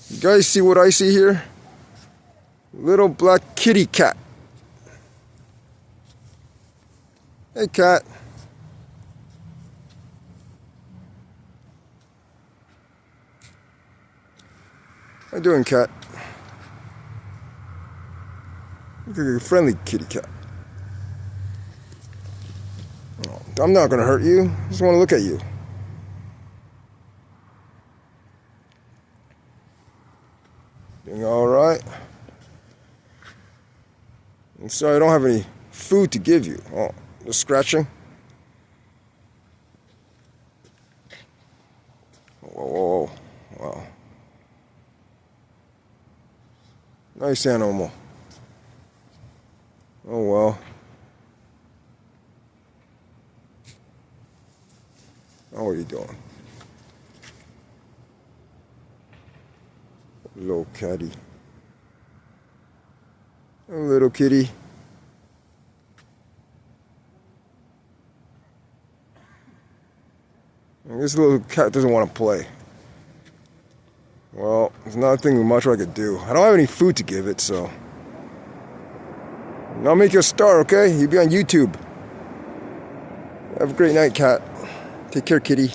You guys see what I see here? Little black kitty cat. Hey, cat. How you doing, cat? Look at your friendly kitty cat. Oh, I'm not gonna hurt you. I just want to look at you. Doing all right. I'm sorry, I don't have any food to give you. Oh, just scratching. Whoa, whoa, whoa. Wow. Nice animal. Oh well. Oh, what are you doing? Little catty. Oh, little kitty. This little cat doesn't want to play. Well, there's nothing much I could do. I don't have any food to give it, so I'll make you a star, okay? You'll be on YouTube. Have a great night, cat. Take care, kitty.